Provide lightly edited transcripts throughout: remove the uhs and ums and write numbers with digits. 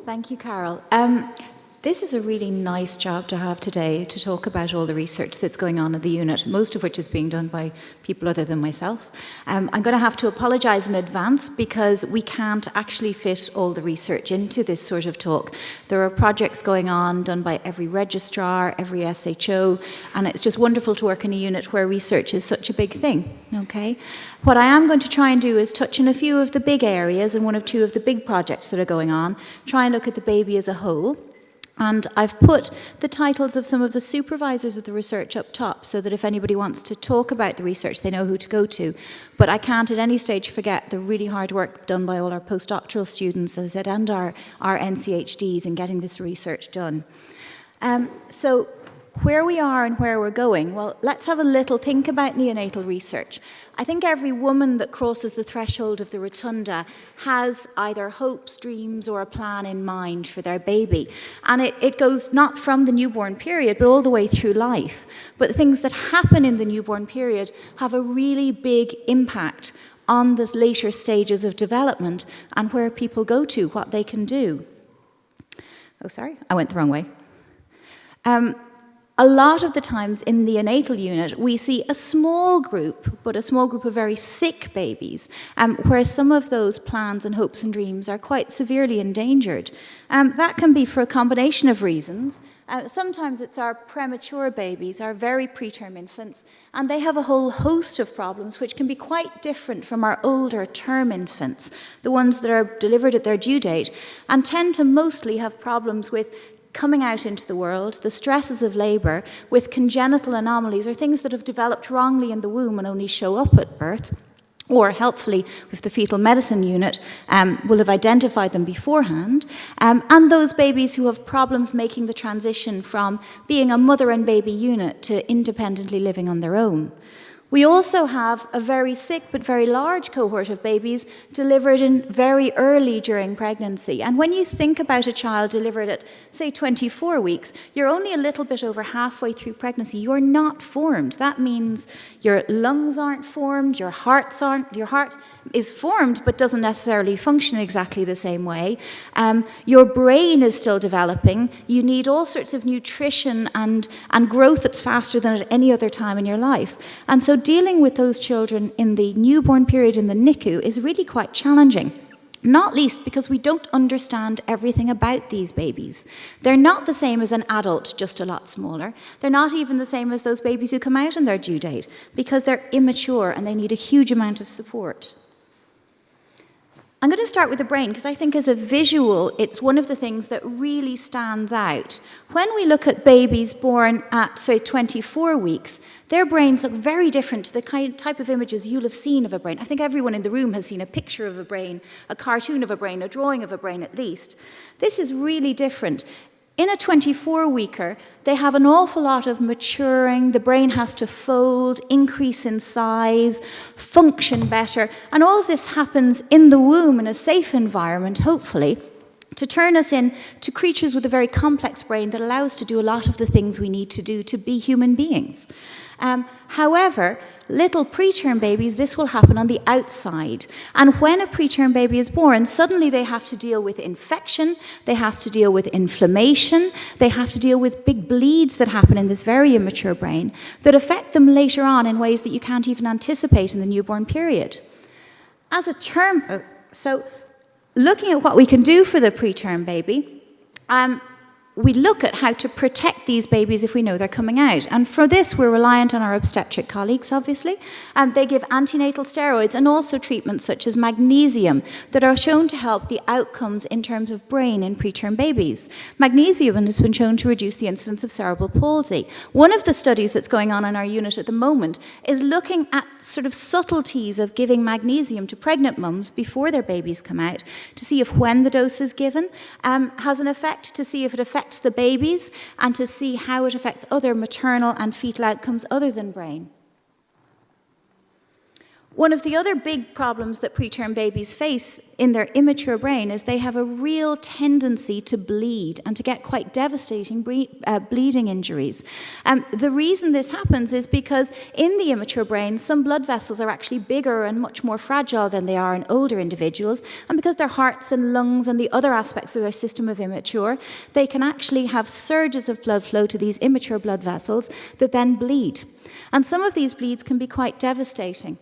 Thank you, Carol. This is a really nice job to have today to talk about all the research that's going on in the unit, most of which is being done by people other than myself. I'm going to have to apologise in advance because we can't actually fit all the research into this sort of talk. There are projects going on done by every registrar, every SHO, and it's just wonderful to work in a unit where research is such a big thing. Okay? What I am going to try and do is touch on a few of the big areas and one or two of the big projects that are going on, try and look at the baby as a whole. And I've put the titles of some of the supervisors of the research up top so that if anybody wants to talk about the research, they know who to go to. But I can't at any stage forget the really hard work done by all our postdoctoral students, as I said, and our NCHDs in getting this research done. So where we are and where we're going, well, let's have a little think about neonatal research. I think every woman that crosses the threshold of the Rotunda has either hopes, dreams, or a plan in mind for their baby. And it goes not from the newborn period, but all the way through life. But the things that happen in the newborn period have a really big impact on the later stages of development and where people go to, what they can do. Oh, sorry, I went the wrong way. A lot of the times in the neonatal unit, we see a small group, but a small group of very sick babies, where some of those plans and hopes and dreams are quite severely endangered. That can be for a combination of reasons. Sometimes it's our premature babies, our very preterm infants, and they have a whole host of problems which can be quite different from our older term infants, the ones that are delivered at their due date, and tend to mostly have problems with coming out into the world, the stresses of labour, with congenital anomalies or things that have developed wrongly in the womb and only show up at birth, or helpfully, with the fetal medicine unit, will have identified them beforehand, and those babies who have problems making the transition from being a mother and baby unit to independently living on their own. We also have a very sick but very large cohort of babies delivered in very early during pregnancy. And when you think about a child delivered at, say, 24 weeks, you're only a little bit over halfway through pregnancy. You're not formed. That means your lungs aren't formed, your heart is formed but doesn't necessarily function exactly the same way. Your brain is still developing. You need all sorts of nutrition and growth that's faster than at any other time in your life. And so dealing with those children in the newborn period in the NICU is really quite challenging. Not least because we don't understand everything about these babies. They're not the same as an adult, just a lot smaller. They're not even the same as those babies who come out on their due date because they're immature and they need a huge amount of support. I'm going to start with the brain because I think as a visual, it's one of the things that really stands out. When we look at babies born at, say, 24 weeks, their brains look very different to the type of images you'll have seen of a brain. I think everyone in the room has seen a picture of a brain, a cartoon of a brain, a drawing of a brain at least. This is really different. In a 24-weeker, they have an awful lot of maturing, the brain has to fold, increase in size, function better, and all of this happens in the womb in a safe environment, hopefully, to turn us into creatures with a very complex brain that allows us to do a lot of the things we need to do to be human beings. However, little preterm babies, this will happen on the outside. And when a preterm baby is born, suddenly they have to deal with infection, they have to deal with inflammation, they have to deal with big bleeds that happen in this very immature brain that affect them later on in ways that you can't even anticipate in the newborn period. As a term, so looking at what we can do for the preterm baby, we look at how to protect these babies if we know they're coming out. And for this, we're reliant on our obstetric colleagues, obviously. They give antenatal steroids and also treatments such as magnesium that are shown to help the outcomes in terms of brain in preterm babies. Magnesium has been shown to reduce the incidence of cerebral palsy. One of the studies that's going on in our unit at the moment is looking at sort of subtleties of giving magnesium to pregnant mums before their babies come out to see if when the dose is given has an effect, to see if it affects the babies, and to see how it affects other maternal and fetal outcomes other than brain. One of the other big problems that preterm babies face in their immature brain is they have a real tendency to bleed and to get quite devastating bleeding injuries. The reason this happens is because in the immature brain, some blood vessels are actually bigger and much more fragile than they are in older individuals, and because their hearts and lungs and the other aspects of their system are immature, they can actually have surges of blood flow to these immature blood vessels that then bleed. And some of these bleeds can be quite devastating.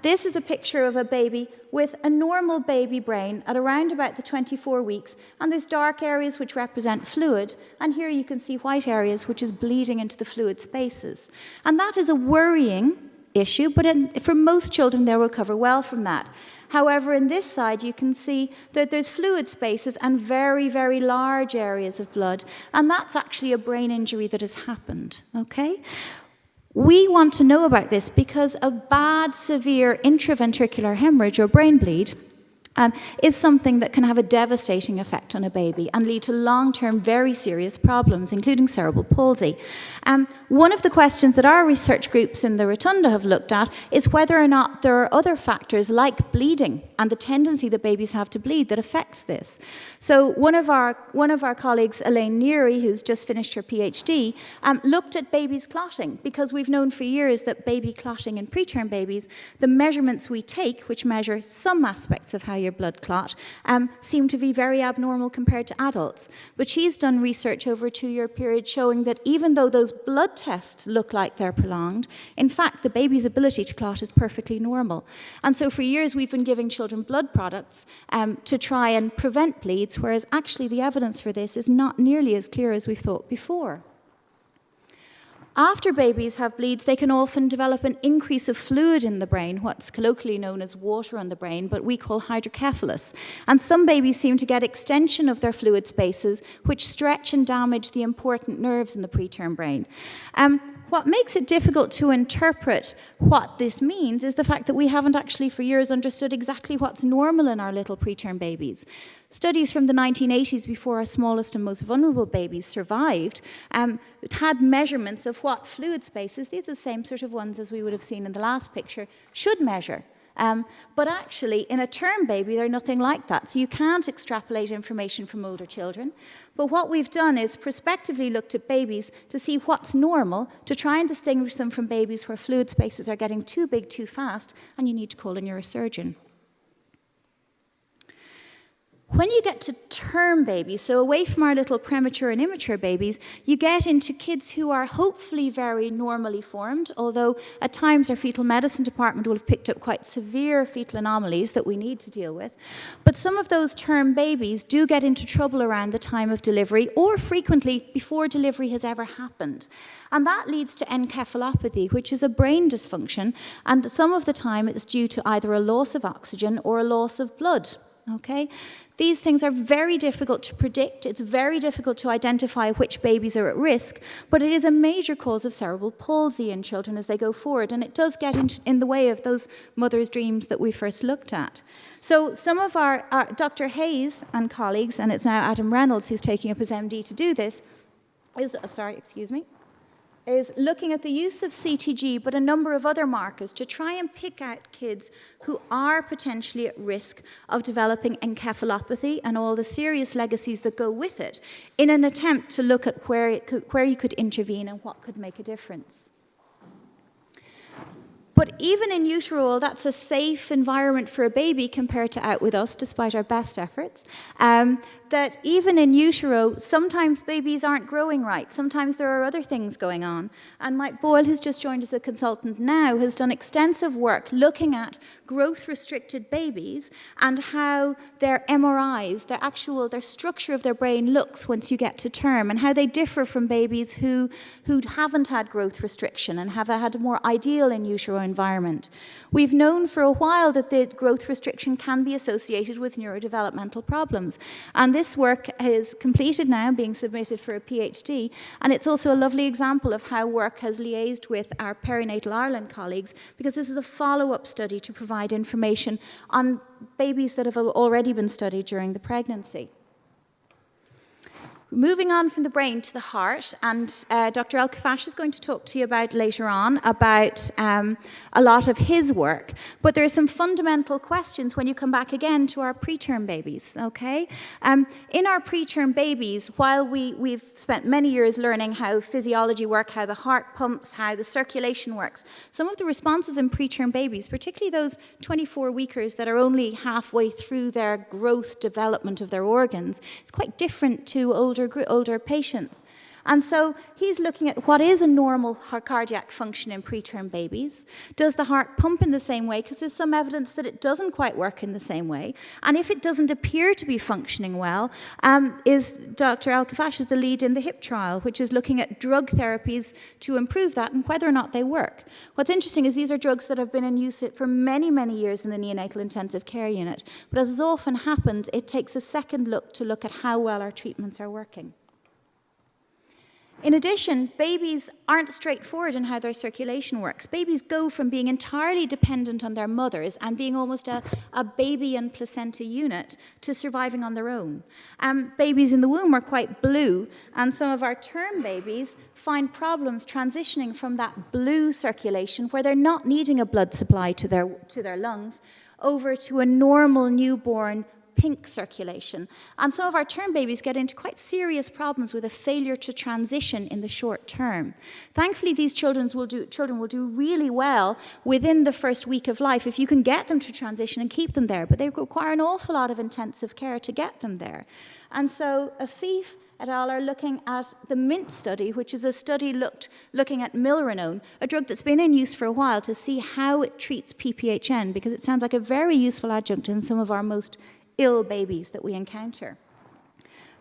This is a picture of a baby with a normal baby brain at around about the 24 weeks, and there's dark areas which represent fluid, and here you can see white areas which is bleeding into the fluid spaces. And that is a worrying issue, but for most children they'll recover well from that. However, in this side you can see that there's fluid spaces and very, very large areas of blood, and that's actually a brain injury that has happened, okay? We want to know about this because a bad, severe intraventricular hemorrhage or brain bleed is something that can have a devastating effect on a baby and lead to long-term, very serious problems, including cerebral palsy. One of the questions that our research groups in the Rotunda have looked at is whether or not there are other factors like bleeding and the tendency that babies have to bleed that affects this. So one of our colleagues, Elaine Neary, who's just finished her PhD, looked at babies clotting, because we've known for years that baby clotting in preterm babies, the measurements we take, which measure some aspects of how your blood clot, seem to be very abnormal compared to adults. But she's done research over a 2-year period showing that even though those blood tests look like they're prolonged, in fact, the baby's ability to clot is perfectly normal. And so for years we've been giving children blood products to try and prevent bleeds, whereas actually the evidence for this is not nearly as clear as we've thought before. After babies have bleeds, they can often develop an increase of fluid in the brain, what's colloquially known as water on the brain, but we call hydrocephalus. And some babies seem to get extension of their fluid spaces, which stretch and damage the important nerves in the preterm brain. What makes it difficult to interpret what this means is the fact that we haven't actually for years understood exactly what's normal in our little preterm babies. Studies from the 1980s, before our smallest and most vulnerable babies survived, had measurements of what fluid spaces, these are the same sort of ones as we would have seen in the last picture, should measure. But actually, in a term baby, they're nothing like that. So you can't extrapolate information from older children. But what we've done is prospectively looked at babies to see what's normal, to try and distinguish them from babies where fluid spaces are getting too big too fast, and you need to call in your neurosurgeon. When you get to term babies, so away from our little premature and immature babies, you get into kids who are hopefully very normally formed, although at times our fetal medicine department will have picked up quite severe fetal anomalies that we need to deal with. But some of those term babies do get into trouble around the time of delivery, or frequently before delivery has ever happened. And that leads to encephalopathy, which is a brain dysfunction, and some of the time it's due to either a loss of oxygen or a loss of blood. Okay? These things are very difficult to predict. It's very difficult to identify which babies are at risk, but it is a major cause of cerebral palsy in children as they go forward, and it does get in the way of those mothers' dreams that we first looked at. So some of our Dr. Hayes and colleagues, and it's now Adam Reynolds who's taking up his MD to do this, is looking at the use of CTG, but a number of other markers to try and pick out kids who are potentially at risk of developing encephalopathy and all the serious legacies that go with it, in an attempt to look at where you could intervene and what could make a difference. But even in utero, that's a safe environment for a baby compared to out with us, despite our best efforts. That even in utero, sometimes babies aren't growing right. Sometimes there are other things going on. And Mike Boyle, who's just joined as a consultant now, has done extensive work looking at growth-restricted babies and how their MRIs, their structure of their brain looks once you get to term, and how they differ from babies who haven't had growth restriction and have had a more ideal in utero environment. We've known for a while that the growth restriction can be associated with neurodevelopmental problems. And this work is completed now, being submitted for a PhD, and it's also a lovely example of how work has liaised with our Perinatal Ireland colleagues, because this is a follow-up study to provide information on babies that have already been studied during the pregnancy. Moving on from the brain to the heart, and Dr. Allopathy is going to talk to you about later on about a lot of his work. But there are some fundamental questions when you come back again to our preterm babies, okay? In our preterm babies, while we've spent many years learning how physiology works, how the heart pumps, how the circulation works, some of the responses in preterm babies, particularly those 24-weekers that are only halfway through their growth development of their organs, it's quite different to older patients. And so he's looking at what is a normal cardiac function in preterm babies. Does the heart pump in the same way? Because there's some evidence that it doesn't quite work in the same way. And if it doesn't appear to be functioning well, is Dr. Allopathy is the lead in the HIP trial, which is looking at drug therapies to improve that and whether or not they work. What's interesting is these are drugs that have been in use for many, many years in the neonatal intensive care unit. But as often happens, it takes a second look to look at how well our treatments are working. In addition, babies aren't straightforward in how their circulation works. Babies go from being entirely dependent on their mothers and being almost a baby and placenta unit to surviving on their own. Babies in the womb are quite blue, and some of our term babies find problems transitioning from that blue circulation, where they're not needing a blood supply to their lungs, over to a normal newborn pink circulation. And some of our term babies get into quite serious problems with a failure to transition in the short term. Thankfully, these children will do really well within the first week of life if you can get them to transition and keep them there, but they require an awful lot of intensive care to get them there. And so Afif et al. Are looking at the MINT study, which is a study looking at milrinone, a drug that's been in use for a while, to see how it treats PPHN, because it sounds like a very useful adjunct in some of our most ill babies that we encounter.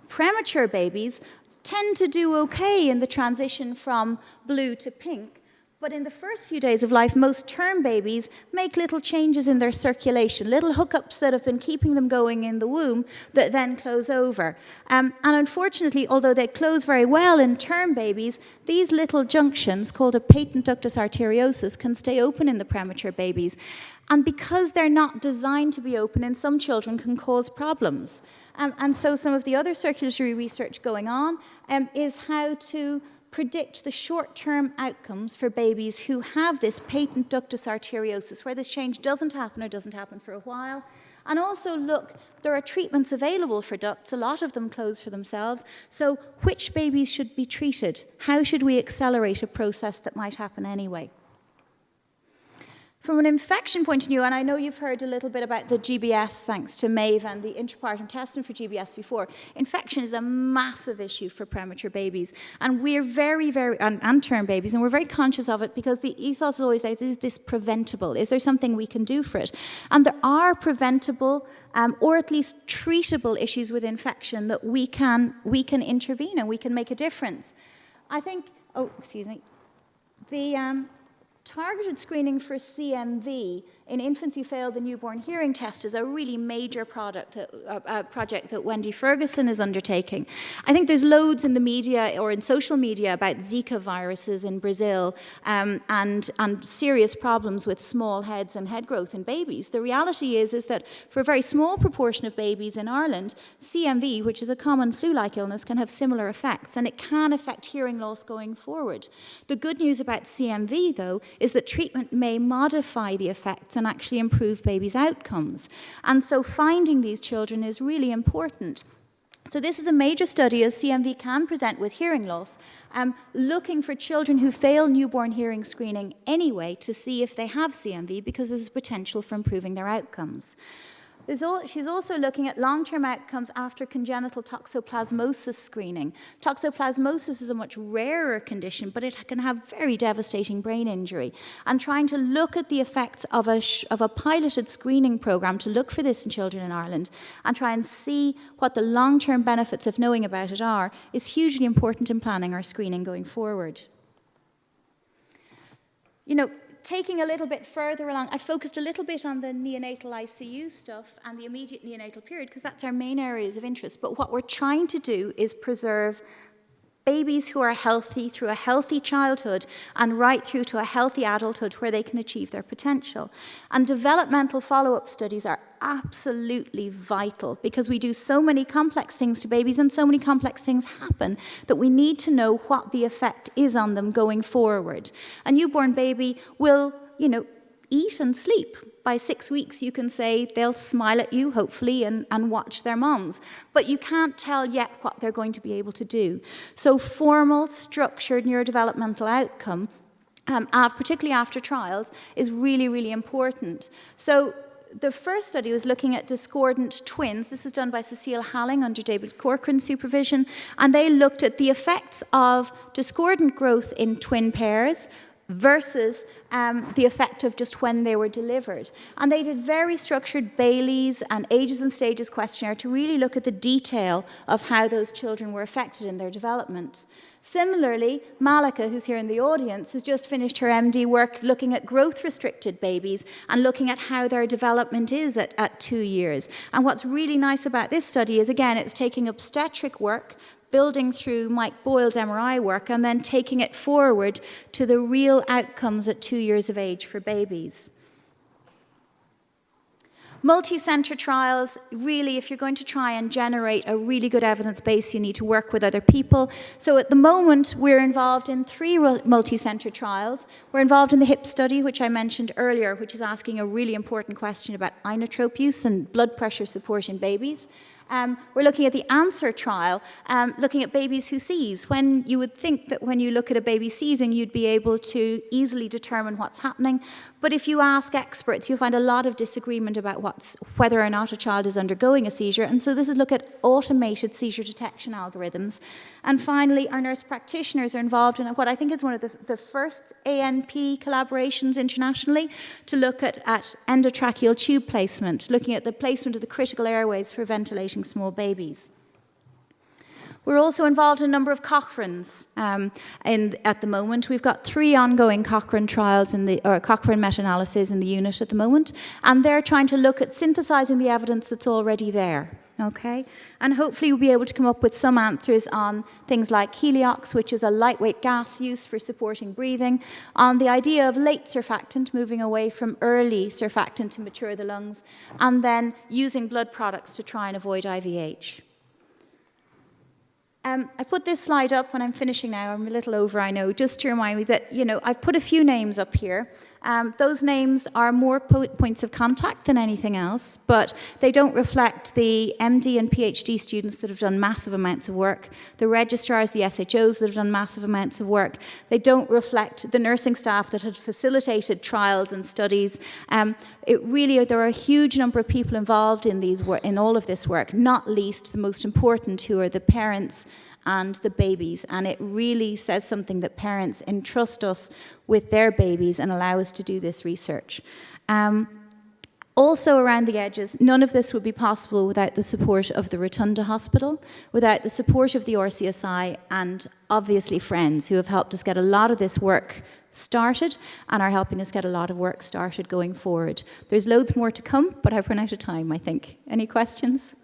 Premature babies tend to do okay in the transition from blue to pink, but in the first few days of life, most term babies make little changes in their circulation, little hookups that have been keeping them going in the womb that then close over. And unfortunately, although they close very well in term babies, these little junctions, called a patent ductus arteriosus, can stay open in the premature babies. And because they're not designed to be open, in some children can cause problems. And so some of the other circulatory research going on is how to predict the short-term outcomes for babies who have this patent ductus arteriosus, where this change doesn't happen or doesn't happen for a while. And also look, there are treatments available for ducts. A lot of them close for themselves. So which babies should be treated? How should we accelerate a process that might happen anyway? From an infection point of view, and I know you've heard a little bit about the GBS, thanks to Maeve and the intrapartum testing for GBS before, infection is a massive issue for premature babies. And we're and term babies, and we're very conscious of it because the ethos is always there, is this preventable? Is there something we can do for it? And there are preventable or at least treatable issues with infection that we can intervene and we can make a difference. I think, the targeted screening for CMV in infants who failed the newborn hearing test is a really major project that Wendy Ferguson is undertaking. I think there's loads in the media or in social media about Zika viruses in Brazil and serious problems with small heads and head growth in babies. The reality is that for a very small proportion of babies in Ireland, CMV, which is a common flu-like illness, can have similar effects, and it can affect hearing loss going forward. The good news about CMV, though, is that treatment may modify the effects and actually improve babies' outcomes. And so finding these children is really important. So this is a major study, as CMV can present with hearing loss, looking for children who fail newborn hearing screening anyway to see if they have CMV, because there's potential for improving their outcomes. She's also looking at long-term outcomes after congenital toxoplasmosis screening. Toxoplasmosis is a much rarer condition, but it can have very devastating brain injury. And trying to look at the effects of a piloted screening program to look for this in children in Ireland and try and see what the long-term benefits of knowing about it are is hugely important in planning our screening going forward. You know, taking a little bit further along, I focused a little bit on the neonatal ICU stuff and the immediate neonatal period because that's our main areas of interest. But what we're trying to do is preserve babies who are healthy through a healthy childhood and right through to a healthy adulthood where they can achieve their potential. And developmental follow-up studies are absolutely vital because we do so many complex things to babies and so many complex things happen that we need to know what the effect is on them going forward. A newborn baby will, eat and sleep. By 6 weeks, you can say they'll smile at you, hopefully, and watch their moms. But you can't tell yet what they're going to be able to do. So formal, structured neurodevelopmental outcome, particularly after trials, is really, really important. So the first study was looking at discordant twins. This was done by Cecile Halling under David Corcoran's supervision. And they looked at the effects of discordant growth in twin pairs versus the effect of just when they were delivered. And they did very structured Bailey's and ages and stages questionnaire to really look at the detail of how those children were affected in their development. Similarly, Malika, who's here in the audience, has just finished her MD work looking at growth-restricted babies and looking at how their development is at 2 years. And what's really nice about this study is, again, it's taking obstetric work, building through Mike Boyle's MRI work, and then taking it forward to the real outcomes at 2 years of age for babies. Multicenter trials, really, if you're going to try and generate a really good evidence base, you need to work with other people. So at the moment, we're involved in 3 multicenter trials. We're involved in the HIP study, which I mentioned earlier, which is asking a really important question about inotrope use and blood pressure support in babies. We're looking at the ANSWER trial, looking at babies who seize. When you would think that when you look at a baby seizing, you'd be able to easily determine what's happening. But if you ask experts, you'll find a lot of disagreement about whether or not a child is undergoing a seizure. And so this is look at automated seizure detection algorithms. And finally, our nurse practitioners are involved in what I think is one of the first ANP collaborations internationally to look at endotracheal tube placement, looking at the placement of the critical airways for ventilating small babies. We're also involved in a number of Cochranes at the moment. We've got 3 ongoing Cochrane trials or Cochrane meta-analyses in the unit at the moment, and they're trying to look at synthesizing the evidence that's already there. Okay, and hopefully we'll be able to come up with some answers on things like heliox, which is a lightweight gas used for supporting breathing, on the idea of late surfactant, moving away from early surfactant to mature the lungs, and then using blood products to try and avoid IVH. I put this slide up when I'm finishing now. I'm a little over, I know, just to remind me that, I've put a few names up here. Those names are more points of contact than anything else, but they don't reflect the MD and PhD students that have done massive amounts of work, the registrars, the SHOs that have done massive amounts of work. They don't reflect the nursing staff that had facilitated trials and studies. There are a huge number of people involved in all of this work, not least the most important, who are the parents and the babies, and it really says something that parents entrust us with their babies and allow us to do this research. Also around the edges, none of this would be possible without the support of the Rotunda Hospital, without the support of the RCSI, and obviously friends who have helped us get a lot of this work started and are helping us get a lot of work started going forward. There's loads more to come, but I've run out of time, I think. Any questions?